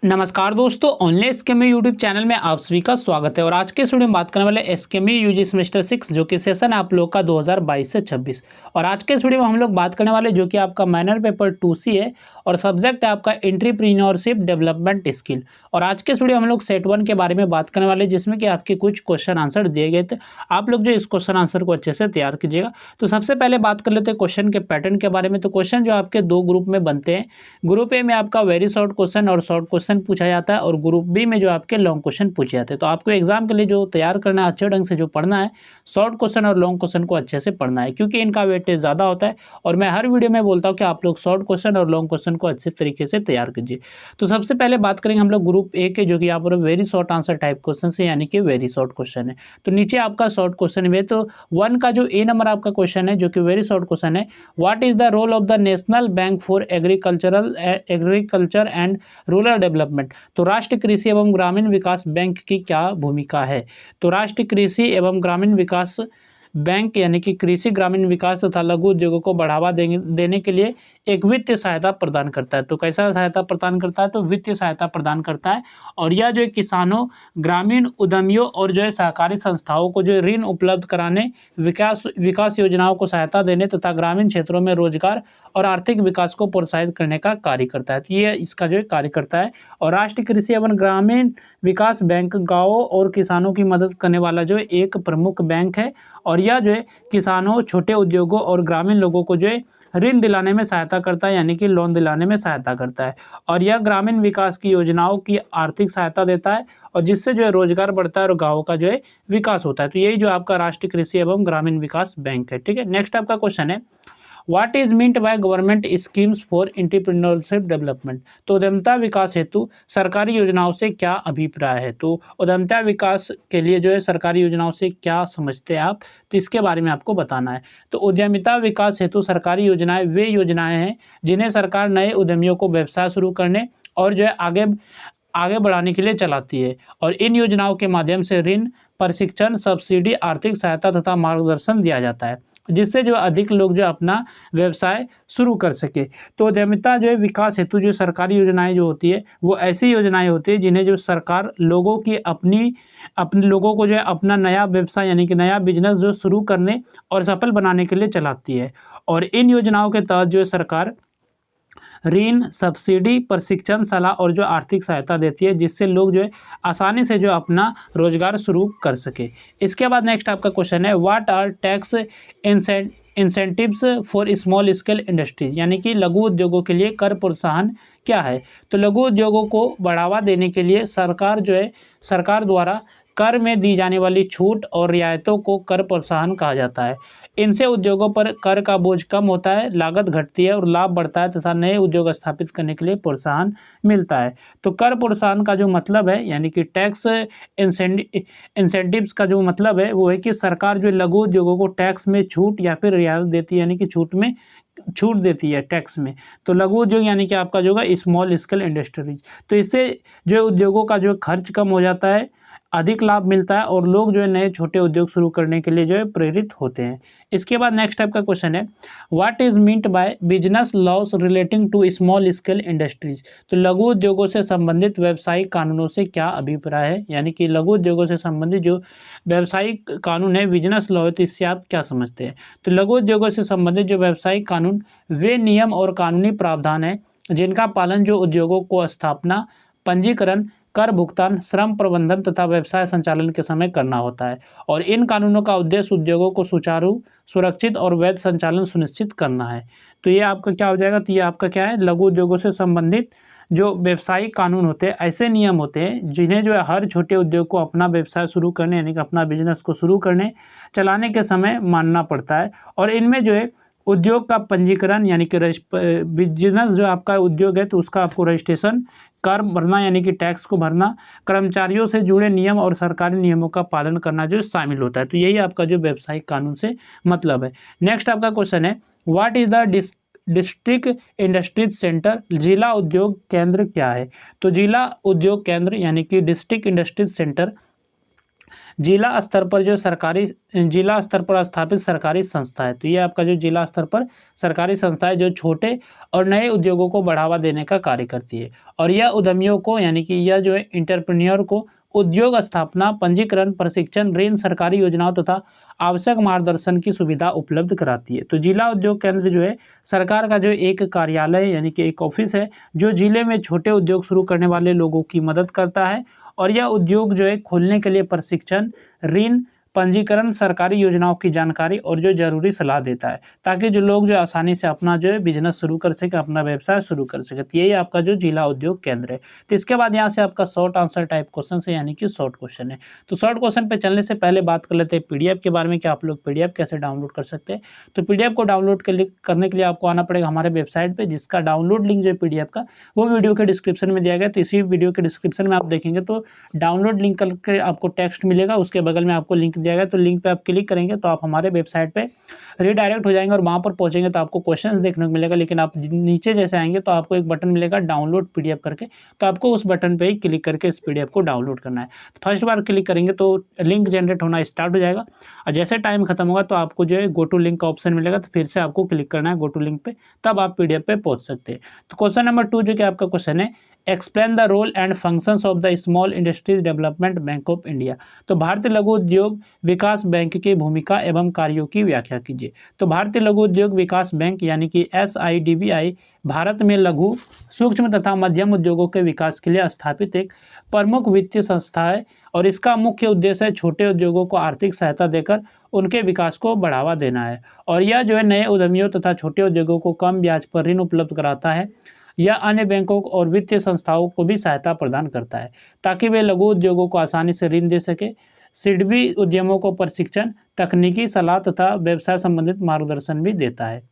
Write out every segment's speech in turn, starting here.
नमस्कार दोस्तों, online एसकेएमई YouTube channel में आप सभी का स्वागत है। और आज के इस वीडियो में बात करने वाले एसकेएमई यूजी सेमेस्टर 6 जो कि सेशन है आप लोग का 2022 से 26। और आज के इस वीडियो में हम लोग बात करने वाले जो कि आपका माइनर पेपर 2C है और सब्जेक्ट है आपका एंटरप्रेन्योरशिप डेवलपमेंट स्किल। और आज के इस वीडियो में हम लोग सेट 1 के बारे में बात करने वाले जिसमें कि आपके कुछ क्वेश्चन आंसर दिए गए थे। आप लोग जो इस क्वेश्चन आंसर को अच्छे से तैयार कीजिएगा। तो सबसे पहले बात कर लेते हैं क्वेश्चन के पैटर्न के बारे में। तो क्वेश्चन जो आपके दो ग्रुप में बनते हैं, ग्रुप ए में आपका वेरी शॉर्ट क्वेश्चन और शॉर्ट क्वेश्चन पूछा जाता है और ग्रुप बी में जो आपके लॉन्ग क्वेश्चन पूछे जाते हैं। तो आपको एग्जाम के लिए जो तैयार करना है, अच्छे ढंग से जो पढ़ना है, शॉर्ट क्वेश्चन और लॉन्ग क्वेश्चन को अच्छे से पढ़ना है क्योंकि इनका वेटेज ज़्यादा होता है। और मैं हर वीडियो में बोलता हूँ कि आप लोग शॉर्ट क्वेश्चन और लॉन्ग क्वेश्चन को अच्छे तरीके से तैयार कीजिए। तो सबसे पहले बात करेंगे हम लोग ग्रुप ए के, जो कि यहाँ पर very short answer type question है, यानी कि वेरी शॉर्ट क्वेश्चन है। तो नीचे आपका शॉर्ट क्वेश्चन में तो 1 का जो ए नंबर आपका क्वेश्चन है जो कि वेरी शॉर्ट क्वेश्चन है, what is the role of the national bank for agriculture and rural development. तो राष्ट्रीय कृषि एवं ग्रामीण विकास बैंक की क्या भूमिका है। तो राष्ट्रीय कृषि एवं ग्रामीण विकास बैंक यानी कि कृषि ग्रामीण विकास तथा लघु उद्योगों को बढ़ावा देने के लिए एक वित्तीय सहायता प्रदान करता है। तो कैसा सहायता प्रदान करता है, तो वित्तीय सहायता प्रदान करता है। और यह जो है किसानों, ग्रामीण उद्यमियों और जो है सहकारी संस्थाओं को जो ऋण उपलब्ध कराने, विकास योजनाओं को सहायता देने तथा ग्रामीण क्षेत्रों में रोजगार और आर्थिक विकास को प्रोत्साहित करने का कार्य करता है। तो ये इसका जो है कार्य करता है। और राष्ट्रीय कृषि एवं ग्रामीण विकास बैंक गांवों और किसानों की मदद करने वाला जो है एक प्रमुख बैंक है। और यह जो है किसानों, छोटे उद्योगों और ग्रामीण लोगों को जो है ऋण दिलाने में सहायता करता है, यानी कि लोन दिलाने में सहायता करता है। और यह ग्रामीण विकास की योजनाओं की आर्थिक सहायता देता है और जिससे जो है रोजगार बढ़ता है और गाँव का जो है विकास होता है। तो यही जो आपका राष्ट्रीय कृषि एवं ग्रामीण विकास बैंक है। ठीक है, नेक्स्ट आपका क्वेश्चन है, what is meant by government schemes for entrepreneurship development. तो उद्यमिता विकास हेतु सरकारी योजनाओं से क्या अभिप्राय है। तो उद्यमिता विकास के लिए जो है सरकारी योजनाओं से क्या समझते हैं आप, तो इसके बारे में आपको बताना है। तो उद्यमिता विकास हेतु सरकारी योजनाएं वे योजनाएं हैं जिन्हें सरकार नए उद्यमियों को व्यवसाय शुरू करने और जो है आगे बढ़ाने के लिए चलाती है। और इन योजनाओं के माध्यम से ऋण, प्रशिक्षण, सब्सिडी, आर्थिक सहायता तथा मार्गदर्शन दिया जाता है जिससे जो अधिक लोग जो अपना व्यवसाय शुरू कर सके। तो उद्यमिता जो है विकास हेतु जो सरकारी योजनाएं जो होती है वो ऐसी योजनाएं होती है जिन्हें जो सरकार लोगों की अपने लोगों को जो है अपना नया व्यवसाय यानी कि नया बिजनेस जो शुरू करने और सफल बनाने के लिए चलाती है। और इन योजनाओं के तहत जो है सरकार ऋण, सब्सिडी, प्रशिक्षण, सलाह और जो आर्थिक सहायता देती है जिससे लोग जो है आसानी से जो अपना रोजगार शुरू कर सके। इसके बाद नेक्स्ट आपका क्वेश्चन है, what are tax incentives for small scale industries, यानी कि लघु उद्योगों के लिए कर प्रोत्साहन क्या है। तो लघु उद्योगों को बढ़ावा देने के लिए सरकार द्वारा कर में दी जाने वाली छूट और रियायतों को कर प्रोत्साहन कहा जाता है। इनसे उद्योगों पर कर का बोझ कम होता है, लागत घटती है और लाभ बढ़ता है तथा नए उद्योग स्थापित करने के लिए प्रोत्साहन मिलता है। तो कर प्रोत्साहन का जो मतलब है यानी कि टैक्स इंसेंटिव्स का जो मतलब है वो है कि सरकार जो लघु उद्योगों को टैक्स में छूट या फिर रियायत देती है, यानी कि छूट देती है टैक्स में। तो लघु उद्योग यानी कि आपका जो है स्मॉल स्केल इंडस्ट्रीज, तो इससे जो उद्योगों का जो खर्च कम हो जाता है, अधिक लाभ मिलता है और लोग जो है नए छोटे उद्योग शुरू करने के लिए जो है प्रेरित होते हैं। इसके बाद नेक्स्ट टाइप का क्वेश्चन है, what is meant by business laws relating to small scale industries. तो लघु उद्योगों से संबंधित व्यावसायिक कानूनों से क्या अभिप्राय है, यानी कि लघु उद्योगों से संबंधित जो व्यावसायिक कानून है, बिजनेस लॉ है, तो इससे आप क्या समझते हैं। तो लघु उद्योगों से संबंधित जो व्यावसायिक कानून वे नियम और कानूनी प्रावधान है जिनका पालन जो उद्योगों को स्थापना, पंजीकरण, कर भुगतान, श्रम प्रबंधन तथा व्यवसाय संचालन के समय करना होता है। और इन कानूनों का उद्देश्य उद्योगों को सुचारू, सुरक्षित और वैध संचालन सुनिश्चित करना है। तो ये आपका क्या हो जाएगा, तो ये आपका क्या है, लघु उद्योगों से संबंधित जो व्यवसायिक कानून होते हैं, ऐसे नियम होते हैं जिन्हें जो है हर छोटे उद्योग को अपना व्यवसाय शुरू करने यानी कि अपना बिजनेस को शुरू करने चलाने के समय मानना पड़ता है। और इनमें जो है उद्योग का पंजीकरण यानी कि बिजनेस जो आपका उद्योग है तो उसका आपको रजिस्ट्रेशन, कर भरना यानी कि टैक्स को भरना, कर्मचारियों से जुड़े नियम और सरकारी नियमों का पालन करना जो शामिल होता है। तो यही आपका जो व्यावसायिक कानून से मतलब है। नेक्स्ट आपका क्वेश्चन है, what is the district industries centre, जिला उद्योग केंद्र क्या है। तो जिला उद्योग केंद्र यानी कि डिस्ट्रिक्ट इंडस्ट्रीज सेंटर जिला स्तर पर स्थापित सरकारी संस्था है। तो ये आपका जो जिला स्तर पर सरकारी संस्था है जो छोटे और नए उद्योगों को बढ़ावा देने का कार्य करती है। और यह उद्यमियों को यानी कि यह जो है एंटरप्रेन्योर को उद्योग स्थापना, पंजीकरण, प्रशिक्षण, ऋण, सरकारी योजनाओं तथा आवश्यक मार्गदर्शन की सुविधा उपलब्ध कराती है। तो जिला उद्योग केंद्र जो है सरकार का जो एक कार्यालय यानी कि एक ऑफिस है जो जिले में छोटे उद्योग शुरू करने वाले लोगों की मदद करता है। और यह उद्योग जो है खोलने के लिए प्रशिक्षण, ऋण, पंजीकरण, सरकारी योजनाओं की जानकारी और जो जरूरी सलाह देता है ताकि जो लोग जो आसानी से अपना जो है बिजनेस शुरू कर सके, अपना व्यवसाय शुरू कर सके। तो यही आपका जो जिला उद्योग केंद्र है। तो इसके बाद यहाँ से आपका शॉर्ट आंसर टाइप क्वेश्चन है यानी कि शॉर्ट क्वेश्चन है। तो शॉर्ट क्वेश्चन पे चलने से पहले बात कर लेते हैं पीडीएफ के बारे में कि आप लोग पीडीएफ कैसे डाउनलोड कर सकते हैं। तो पीडीएफ को डाउनलोड करने के लिए आपको आना पड़ेगा हमारे वेबसाइट पर, जिसका डाउनलोड लिंक जो है पीडीएफ का वो वीडियो के डिस्क्रिप्शन में दिया गया। तो इसी वीडियो के डिस्क्रिप्शन में आप देखेंगे तो डाउनलोड लिंक करके आपको टेक्स्ट मिलेगा, उसके बगल में आपको लिंक दिया गया। तो लिंक पे आप क्लिक करेंगे तो आप हमारे वेबसाइट पे रीडायरेक्ट हो जाएंगे और वहाँ पर पहुँचेंगे तो आपको क्वेश्चंस देखने को मिलेगा। लेकिन आप नीचे जैसे आएंगे तो आपको एक बटन मिलेगा डाउनलोड पीडीएफ करके, तो आपको उस बटन पे ही क्लिक करके इस पीडीएफ को डाउनलोड करना है। तो फर्स्ट बार क्लिक करेंगे तो लिंक जनरेट होना स्टार्ट हो जाएगा और जैसे टाइम खत्म होगा तो आपको जो है गो टू लिंक का ऑप्शन मिलेगा, तो फिर से आपको क्लिक करना है गो टू लिंक पे, तब आप पीडीएफ पे पहुँच सकते हैं। तो क्वेश्चन नंबर 2 जो कि आपका क्वेश्चन है, explain the role and functions of the small industries development bank of India. तो भारतीय लघु उद्योग विकास बैंक की भूमिका एवं कार्यों की व्याख्या कीजिए। तो भारतीय लघु उद्योग विकास बैंक यानी कि SIDBI भारत में लघु, सूक्ष्म तथा मध्यम उद्योगों के विकास के लिए स्थापित एक प्रमुख वित्तीय संस्था है और इसका मुख्य उद्देश्य छोटे उद्योगों को आर्थिक सहायता देकर उनके विकास को बढ़ावा देना है। और यह जो है नए उद्यमियों तथा छोटे उद्योगों को कम ब्याज पर ऋण उपलब्ध कराता है। यह अन्य बैंकों और वित्तीय संस्थाओं को भी सहायता प्रदान करता है ताकि वे लघु उद्योगों को आसानी से ऋण दे सके। सिडबी उद्यमों को प्रशिक्षण, तकनीकी सलाह तथा व्यवसाय संबंधित मार्गदर्शन भी देता है।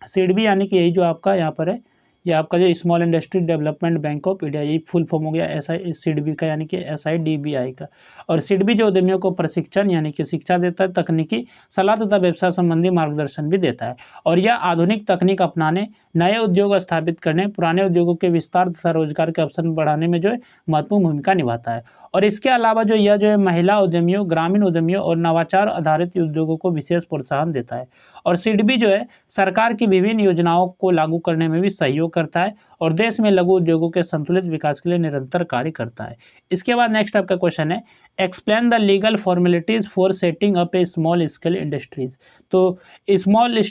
सिडबी यानी कि यही जो आपका यहाँ पर है, ये आपका जो small industry development bank of India, ये फुल फॉर्म हो गया सिडबी का यानी कि SIDBI का। और सिडबी जो उद्यमियों को प्रशिक्षण यानी कि शिक्षा देता है, तकनीकी सलाह तथा व्यवसाय संबंधी मार्गदर्शन भी देता है। और यह आधुनिक तकनीक अपनाने, नए उद्योग स्थापित करने, पुराने उद्योगों के विस्तार तथा रोजगार के अवसर बढ़ाने में जो है महत्वपूर्ण भूमिका निभाता है। और इसके अलावा जो यह जो है महिला उद्यमियों, ग्रामीण उद्यमियों और नवाचार आधारित उद्योगों को विशेष प्रोत्साहन देता है। और सिडबी जो है सरकार की विभिन्न योजनाओं को लागू करने में भी सहयोग करता है और देश में लघु उद्योगों के संतुलित विकास के लिए निरंतर कार्य करता है। इसके बाद नेक्स्ट आपका क्वेश्चन है, explain the legal formalities for setting up A small scale industries. तो स्मॉल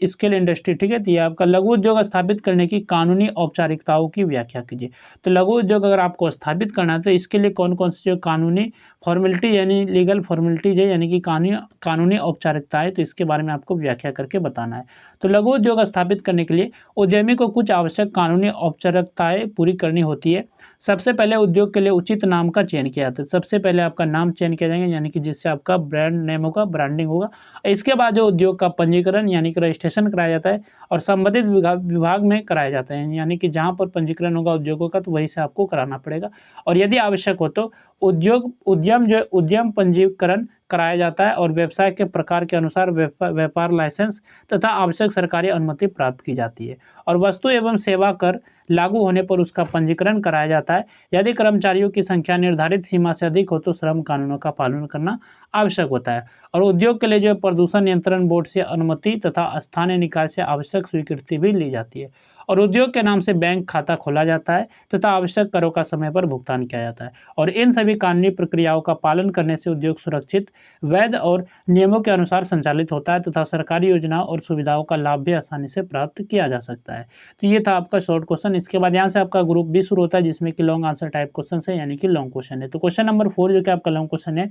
स्केल इंडस्ट्री, ठीक है, तो ये आपका लघु उद्योग स्थापित करने की कानूनी औपचारिकताओं की व्याख्या कीजिए। तो लघु उद्योग अगर आपको स्थापित करना है तो इसके लिए कौन कौन सी जो कानूनी फॉर्मेलिटी यानी लीगल फॉर्मेलिटीज है यानी कि कानूनी औपचारिकताएं, तो इसके बारे में आपको व्याख्या करके बताना है। तो लघु उद्योग स्थापित करने के लिए उद्यमी को कुछ आवश्यक कानूनी औपचारिकताएं पूरी करनी होती है। सबसे पहले उद्योग के लिए उचित नाम का चयन किया जाता है। सबसे पहले आपका नाम चयन किया जाएगा यानी कि जिससे आपका ब्रांड नेम होगा, ब्रांडिंग होगा। इसके बाद जो उद्योग का पंजीकरण यानी कि रजिस्ट्रेशन कराया जाता है और संबंधित विभाग में कराया जाता है, यानी कि जहाँ पर पंजीकरण होगा उद्योगों का तो वहीं से आपको कराना पड़ेगा। और यदि आवश्यक हो तो उद्यम पंजीकरण कराया जाता है और व्यवसाय के प्रकार के अनुसार व्यापार लाइसेंस तथा आवश्यक सरकारी अनुमति प्राप्त की जाती है। और वस्तु एवं सेवा कर लागू होने पर उसका पंजीकरण कराया जाता है। यदि कर्मचारियों की संख्या निर्धारित सीमा से अधिक हो तो श्रम कानूनों का पालन करना आवश्यक होता है। और उद्योग के लिए जो प्रदूषण नियंत्रण बोर्ड से अनुमति तथा स्थानीय निकाय से आवश्यक स्वीकृति भी ली जाती है। और उद्योग के नाम से बैंक खाता खोला जाता है तथा आवश्यक करों का समय पर भुगतान किया जाता है। और इन सभी कानूनी प्रक्रियाओं का पालन करने से उद्योग सुरक्षित, वैध और नियमों के अनुसार संचालित होता है तथा सरकारी योजनाओं और सुविधाओं का लाभ भी आसानी से प्राप्त किया जा सकता है। तो ये था आपका शॉर्ट क्वेश्चन। इसके बाद यहाँ से आपका ग्रुप भी शुरू होता है जिसमें कि लॉन्ग आंसर टाइप क्वेश्चन है यानी कि लॉन्ग क्वेश्चन है। तो क्वेश्चन नंबर 4 जो कि आपका लॉन्ग क्वेश्चन है,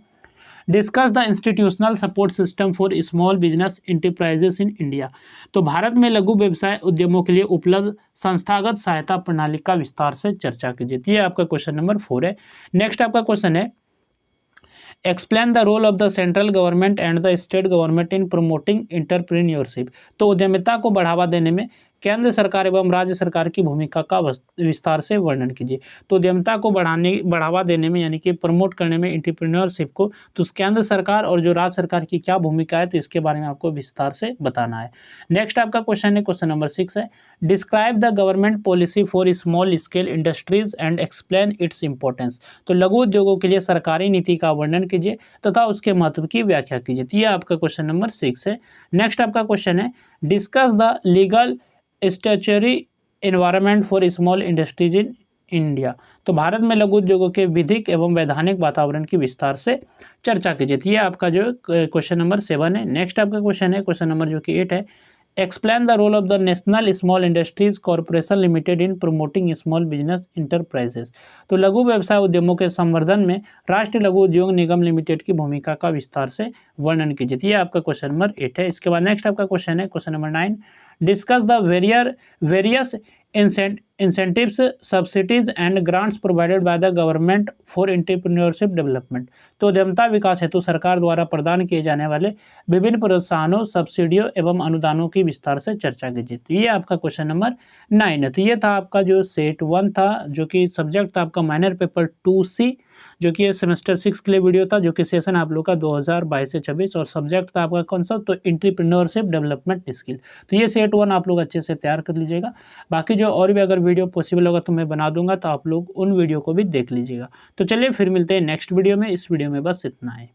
discuss the institutional support system for small business enterprises in India. तो भारत में लघु व्यवसाय उद्यमों के लिए उपलब्ध संस्थागत सहायता प्रणाली का विस्तार से चर्चा कीजिए। तो ये आपका क्वेश्चन नंबर 4 है। नेक्स्ट आपका क्वेश्चन है, explain the role of the central government and the state government in promoting entrepreneurship. तो उद्यमिता को बढ़ावा देने में केंद्र सरकार एवं राज्य सरकार की भूमिका का विस्तार से वर्णन कीजिए। तो उद्यमिता को बढ़ावा देने में यानी कि प्रमोट करने में एंटरप्रेन्योरशिप को, तो केंद्र सरकार और जो राज्य सरकार की क्या भूमिका है, तो इसके बारे में आपको विस्तार से बताना है। नेक्स्ट आपका क्वेश्चन है, क्वेश्चन नंबर 6 है, describe the government policy for small scale industries and explain its importance. तो लघु उद्योगों के लिए सरकारी नीति का वर्णन कीजिए तथा उसके महत्व की व्याख्या कीजिए। तो ये आपका क्वेश्चन नंबर 6 है। नेक्स्ट आपका क्वेश्चन है, discuss the legal statutory environment for small industries in India. तो भारत में लघु उद्योगों के विधिक एवं वैधानिक वातावरण की विस्तार से चर्चा कीजिए। ये आपका जो क्वेश्चन नंबर 7 है। नेक्स्ट आपका क्वेश्चन है, क्वेश्चन नंबर जो कि 8 है, explain the role of the national small industries corporation limited in promoting small business enterprises. तो लघु व्यवसाय उद्यमों के संवर्धन में राष्ट्रीय लघु उद्योग निगम लिमिटेड की भूमिका का विस्तार से वर्णन कीजिए। ये आपका क्वेश्चन नंबर 8 है। इसके बाद नेक्स्ट आपका क्वेश्चन है, question number 9, discuss the various incentives, subsidies and grants provided by the government for entrepreneurship development। तो उद्यमता विकास हेतु सरकार द्वारा प्रदान किए जाने वाले विभिन्न प्रोत्साहनों, सब्सिडियों एवं अनुदानों की विस्तार से चर्चा कीजिए। तो ये आपका क्वेश्चन नंबर 9 है। तो ये था आपका जो सेट 1 था, जो कि सब्जेक्ट था आपका माइनर पेपर 2C, जो कि सेमेस्टर 6 के लिए वीडियो था, जो कि सेशन आप लोग का 2022 से 26, और सब्जेक्ट था आपका कौन सा, तो एंटरप्रेन्योरशिप डेवलपमेंट स्किल। तो ये सेट 1 आप लोग अच्छे से तैयार कर लीजिएगा। बाकी जो और भी अगर वीडियो पॉसिबल होगा तो मैं बना दूंगा, तो आप लोग उन वीडियो को भी देख लीजिएगा। तो चलिए फिर मिलते हैं नेक्स्ट वीडियो में। इस वीडियो में बस इतना है।